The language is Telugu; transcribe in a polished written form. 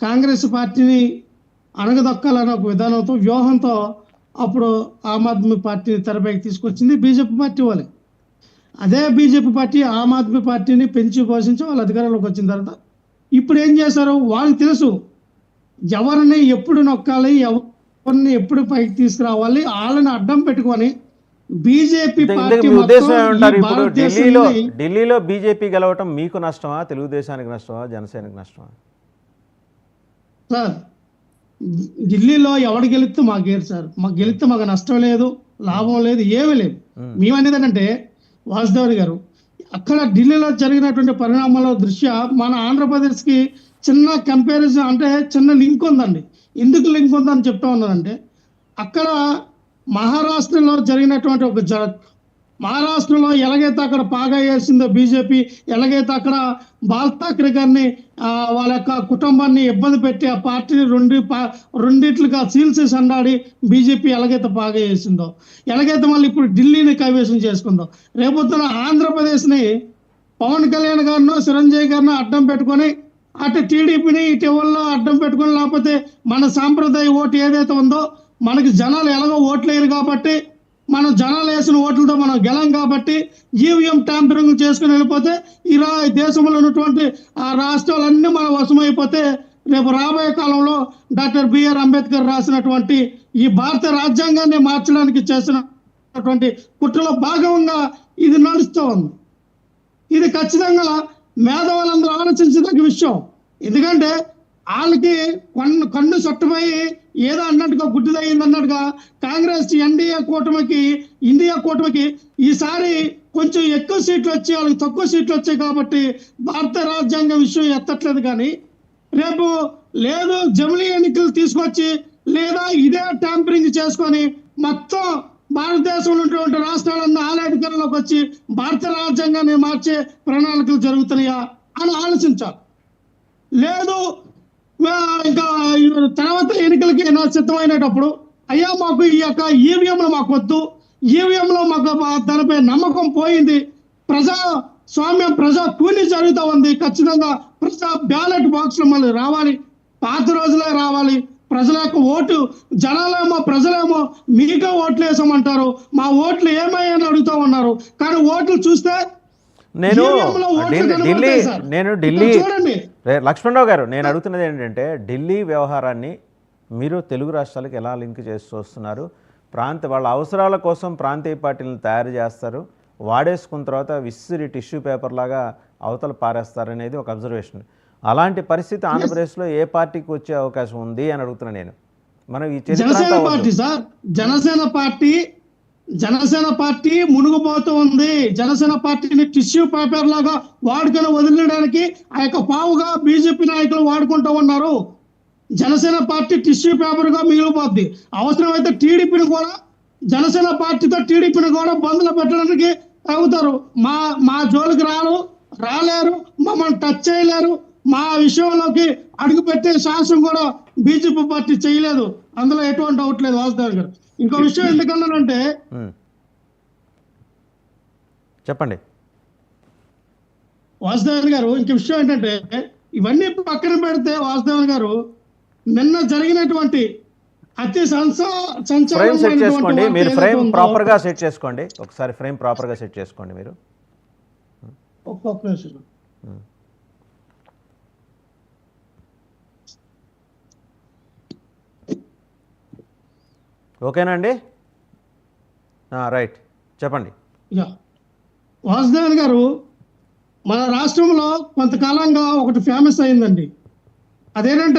కాంగ్రెస్ పార్టీని అణగదొక్కాలనే ఒక విధానంతో వ్యూహంతో అప్పుడు ఆమ్ ఆద్మీ పార్టీని తెరపైకి తీసుకొచ్చింది బీజేపీ పార్టీ వాళ్ళే. అదే బీజేపీ పార్టీ ఆమ్ ఆద్మీ పార్టీని పెంచి పోషించి వాళ్ళ అధికారంలోకి వచ్చిన తర్వాత ఇప్పుడు ఏం చేశారు, వాళ్ళకి తెలుసు ఎవరిని ఎప్పుడు నొక్కాలి, ఎవరిని ఎప్పుడు పైకి తీసుకురావాలి, వాళ్ళని అడ్డం పెట్టుకొని బీజేపీ పార్టీ మీ ఉద్దేశం మొత్తం ఈ ఏమంటారు? ఇప్పుడు భారతదేశాన్ని ఢిల్లీలో బీజేపీ గెలవటం మీకు నష్టమా, తెలుగుదేశానికి నష్టమా, జనసేనకి నష్టమా? సార్ ఢిల్లీలో ఎవడు గెలిస్తే మాకు గెలు సార్, మాకు గెలిస్తే మాకు నష్టం లేదు, లాభం లేదు, ఏమీ లేదు. మేమనేది ఏంటంటే వాసుదేవన్ గారు, అక్కడ ఢిల్లీలో జరిగినటువంటి పరిణామాల దృష్ట్యా మన ఆంధ్రప్రదేశ్కి చిన్న కంపారిజన్ అంటే చిన్న లింక్ ఉందండి. ఎందుకు లింక్ ఉందని చెప్తా ఉన్నానంటే, అక్కడ మహారాష్ట్రలో జరిగినటువంటి మహారాష్ట్రలో ఎలాగైతే అక్కడ పాగా వేసిందో బీజేపీ, ఎలాగైతే అక్కడ బాల్ ఠాక్రే గారిని వాళ్ళ యొక్క కుటుంబాన్ని ఇబ్బంది పెట్టి ఆ పార్టీని రెండిట్లుగా చీల్చేసి అన్నాడి బీజేపీ ఎలాగైతే పాగా వేసిందో, ఎలాగైతే మళ్ళీ ఇప్పుడు ఢిల్లీని కైవసం చేసుకుందో, రేపొద్దున ఆంధ్రప్రదేశ్ని పవన్ కళ్యాణ్ గారినో చిరంజీవి గారినో అడ్డం పెట్టుకొని అటు టీడీపీని ఇటు ఎవరిలో అడ్డం పెట్టుకొని, లేకపోతే మన సాంప్రదాయ ఓటు ఏదైతే ఉందో మనకి జనాలు ఎలాగో ఓట్లు వేయరు కాబట్టి, మనం జనాలు వేసిన ఓట్లతో మనం గెలం కాబట్టి ఈవీఎం ట్యాంపరింగ్ చేసుకుని వెళ్ళిపోతే ఈ దేశంలో ఉన్నటువంటి ఆ రాష్ట్రాలన్నీ మనం వశమైపోతే రేపు రాబోయే కాలంలో డాక్టర్ బిఆర్ అంబేద్కర్ రాసినటువంటి ఈ భారత రాజ్యాంగాన్ని మార్చడానికి చేసినటువంటి కుట్రలో భాగంగా ఇది నడుస్తూ ఉంది. ఇది ఖచ్చితంగా మేధావులందరూ ఆలోచించదగ్గ విషయం. ఎందుకంటే వాళ్ళకి కన్ను సొట్టపోయి ఏదో అన్నట్టుగా గుడ్డిదయ్యింది అన్నట్టుగా కాంగ్రెస్ ఇండియా కూటమికి ఈసారి కొంచెం ఎక్కువ సీట్లు వచ్చి వాళ్ళకి తక్కువ సీట్లు వచ్చాయి కాబట్టి భారత రాజ్యాంగ విషయం ఎత్తట్లేదు. కానీ రేపు లేదు జమిలీ ఎన్నికలు తీసుకొచ్చి లేదా ఇదే ట్యాంపరింగ్ చేసుకొని మొత్తం భారతదేశంలో ఉన్నటువంటి రాష్ట్రాలన్నీ ఆలయాధికారంలోకి వచ్చి భారత రాజ్యాంగాన్ని మార్చే ప్రణాళికలు జరుగుతున్నాయా అని ఆలోచించాలి. లేదు ఇంకా తర్వాత ఎన్నికలకి సిద్ధమైనప్పుడు అయ్యా మాకు ఈ యొక్క ఈవీఎంలు మాకు వద్దు, ఈవీఎంలో మాకు దానిపై నమ్మకం పోయింది, ప్రజాస్వామ్యం ప్రజా కూలీ జరుగుతూ ఉంది, ఖచ్చితంగా ప్రజా బ్యాలెట్ బాక్స్లు మళ్ళీ రావాలి, పాత రోజులే రావాలి, ప్రజల యొక్క ఓటు జనాలేమో ప్రజలేమో మీకే ఓట్లు వేసామంటారు, మా ఓట్లు ఏమయ్యని అడుగుతూ ఉన్నారు. కానీ ఓట్లు చూస్తే ఢిల్లీ లక్ష్మణరావు గారు, నేను అడుగుతున్నది ఏంటంటే ఢిల్లీ వ్యవహారాన్ని మీరు తెలుగు రాష్ట్రాలకు ఎలా లింక్ చేస్తూ వస్తున్నారు? వాళ్ళ అవసరాల కోసం ప్రాంతీయ పార్టీలను తయారు చేస్తారు, వాడేసుకున్న తర్వాత విసిరి టిష్యూ పేపర్ లాగా అవతల పారేస్తారనేది ఒక అబ్జర్వేషన్. అలాంటి పరిస్థితి ఆంధ్రప్రదేశ్లో ఏ పార్టీకి వచ్చే అవకాశం ఉంది అని అడుగుతున్నా నేను. మనం ఈ జనసేన పార్టీ మునుగుపోతూ ఉంది. జనసేన పార్టీని టిష్యూ పేపర్ లాగా వాడుకొని వదిలేయడానికి ఆ యొక్క పావుగా బీజేపీ నాయకులు వాడుకుంటూ ఉన్నారు. జనసేన పార్టీ టిష్యూ పేపర్ గా మిగిలిపోద్ది. అవసరమైతే టీడీపీని కూడా జనసేన పార్టీతో టీడీపీని కూడా బంధులు పెట్టడానికి అవుతారు. మా జోలికి రాలేరు, మమ్మల్ని టచ్ చేయలేరు, మా విషయంలోకి అడుగు పెట్టే సాహసం కూడా బీజేపీ పార్టీ చేయలేదు. అందులో ఎటువంటి డౌట్ లేదు వాసుదేవ్ గారు. ఇంకో విషయం ఎందుకన్నానంటే, చెప్పండి వాసుదేవన్ గారు, ఇంక విషయం ఏంటంటే ఇవన్నీ పక్కన పెడితే వాసుదేవన్ గారు నిన్న జరిగినటువంటి అతి చేసుకోండి, మీరు ఫ్రేమ్ ప్రాపర్ గా సెట్ చేసుకోండి, ఒకసారి ఫ్రేమ్ ప్రాపర్ గా సెట్ చేసుకోండి మీరు. ఒక్కొక్క నిమిషం. ఓకేనా అండి? రైట్, చెప్పండి. వాసుదేవన్ గారు, మన రాష్ట్రంలో కొంతకాలంగా ఒకటి ఫేమస్ అయిందండి. అదేంటంటే